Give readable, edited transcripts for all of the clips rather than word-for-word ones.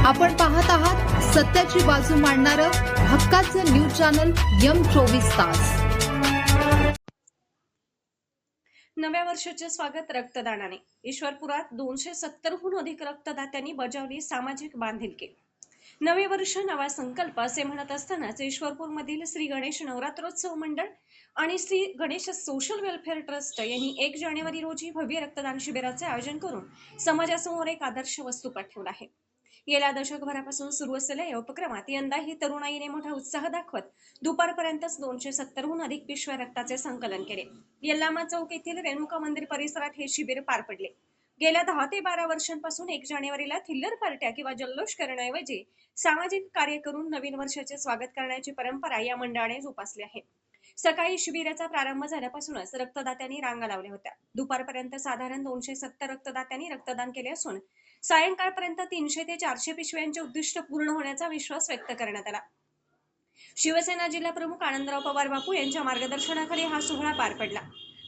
आपण पाहत आहात सत्याची बाजू मांडणारं हक्काचं न्यूज चॅनल M24 तास। नव्या वर्षाचे स्वागत रक्तदानाने। ईश्वरपुरात 270हून अधिक रक्तदात्यांनी बजावली सामाजिक बांधिलकी। नवे वर्ष नवा संकल्प असे म्हणत असतानाच ईश्वरपूरमधील श्री गणेश नवरात्रोत्सव मंडळ आणि Shri Ganesh social welfare trust यांनी 1 जानेवारी रोजी भव्य रक्तदान शिबिराचे आयोजन करून समाजासमोर एक आदर्श वस्तुपाठ ठेवला आहे। गेल्या दशकभरापासून सुरू असलेल्या या उपक्रमात यंदाही तरुणाईने मोठा उत्साह दाखवत दुपारपर्यंतच 270हून अधिक पिशव्या रक्ताचे संकलन केले। यल्लामा चौक येथील रेणुका मंदिर परिसरात हे शिबिर पार पडले। गेल्या 10 ते 12 वर्षांपासून 1 जानेवारीला थिल्लर पार्ट्या किंवा जल्लोष करण्याऐवजी सामाजिक कार्य करून नवीन वर्षाचे स्वागत करण्याची परंपरा या मंडळाने जोपासली आहे। सकाळी शिबिराचा प्रारंभ झाल्यापासूनच रक्तदात्यांनी रांगा लावल्या होत्या। दुपारपर्यंत साधारण 270 रक्तदात्यांनी रक्तदान केले असून सायंकाळपर्यंत 300 ते 400 पिशव्यांचे उद्दिष्ट पूर्ण होण्याचा विश्वास व्यक्त करण्यात आला। शिवसेना जिल्हा प्रमुख आनंदराव पवार बापू यांच्या मार्गदर्शनाखाली हा सोहळा पार पडला।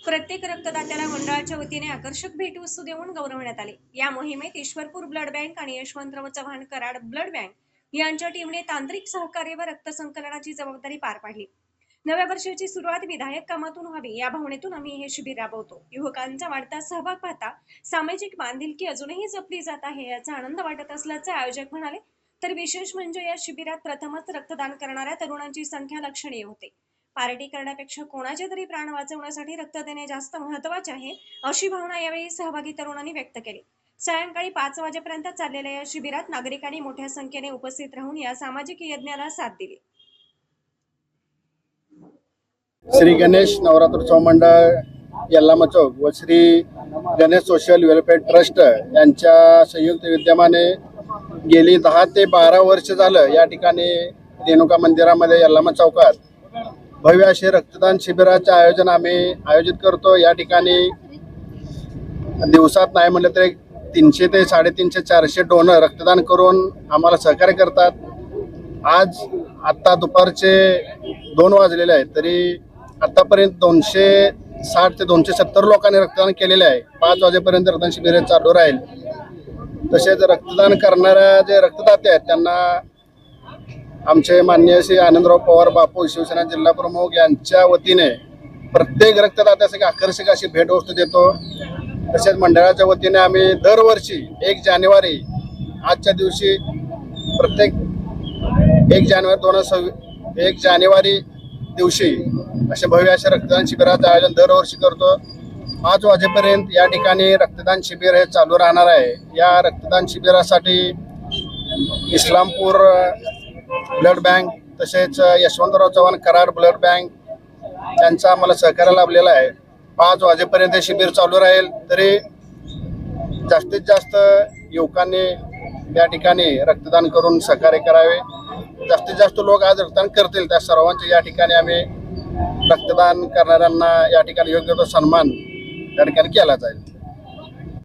प्रत्येक रक्तदात्याला मंडळाच्या वतीने आकर्षक भेटवस्तू देऊन गौरवण्यात आले। या मोहिमेत ईश्वरपूर ब्लड बँक आणि यशवंतराव चव्हाण कराड ब्लड बँक यांच्या टीमने तांत्रिक सहकार्य व रक्त संकलनाची जबाबदारी पार पाडली। नव्या वर्षाची सुरुवात विधायक कामातून व्हावी या भावनेतून आम्ही हे शिबिर राबवतो। युवकांचा वाढता सहभाग पाहता सामाजिक बांधिलकी अजूनही जपली जात आहे याचा आनंद वाटत असल्याचे आयोजक म्हणाले। तर विशेष म्हणजे या शिबिरात प्रथमच रक्तदान करणाऱ्या तरुणांची संख्या लक्षणीय होते। पार्टी करण्यापेक्षा कोणाचे तरी प्राण वाचवण्यासाठी रक्त देणे जास्त महत्त्वाचे आहे अशी भावना यावेळी सहभागी तरुणांनी व्यक्त केली। सायंकाळी 5 वाजेपर्यंत चाललेल्या या शिबिरात नागरिकांनी मोठ्या संख्येने उपस्थित राहून या सामाजिक यज्ञाला साथ दिली। श्री गणेश नवरात्रोत्सव मंडळ यल्लामा चौक व Shri Ganesh social welfare trust यांच्या संयुक्त विद्यमाने गेली 10 ते 12 वर्ष झालं या ठिकाणी रेणुका मंदिरामध्ये यल्लामा चौकात भव्य असे रक्तदान शिबिराचे आयोजन आम्ही आयोजित करतो। या ठिकाणी दिवसात नाही म्हटलं तर 300 ते 350 400 डोनर रक्तदान करून आम्हाला सहकार्य करतात। आत्ता दुपारचे 2 वाजलेले आहेत तरी आतापर्यंत 260 ते 270 लोकांनी रक्तदान केलेले आहे। 5 वाजेपर्यंत रक्तदान शिबिर चालू राहील। तसेच रक्तदान करणाऱ्या जे रक्तदाते आहेत त्यांना आमचे माननीय श्री आनंदराव पवार बापू शिवसेना जिल्हा प्रमुख यांच्या वतीने प्रत्येक रक्तदात्यासाठी आकर्षक अशी भेटवस्तू देतो। तसेच मंडळाच्या वतीने आम्ही दरवर्षी 1 जानेवारी आजच्या दिवशी प्रत्येक 1 जानेवारी दिवशी असे भव्य असे रक्तदान शिबिराचे आयोजन दरवर्षी करतो। 5 वाजेपर्यंत या ठिकाणी रक्तदान शिबिर हे चालू राहणार आहे। या रक्तदान शिबिरासाठी इस्लामपूर ब्लड बँक तसेच यशवंतराव चव्हाण कराड ब्लड बँक यांचा आम्हाला सहकार्य लाभलेला आहे। 5 वाजेपर्यंत हे शिबिर चालू राहील तरी जास्तीत जास्त युवकांनी या ठिकाणी रक्तदान करून सहकार्य करावे। जास्तीत जास्त लोक आज रक्तदान करतील त्या सर्वांचे या ठिकाणी आम्ही रक्तदान करणाऱ्यांना या ठिकाणी योग्य तो सन्मान या ठिकाणी केला जाईल।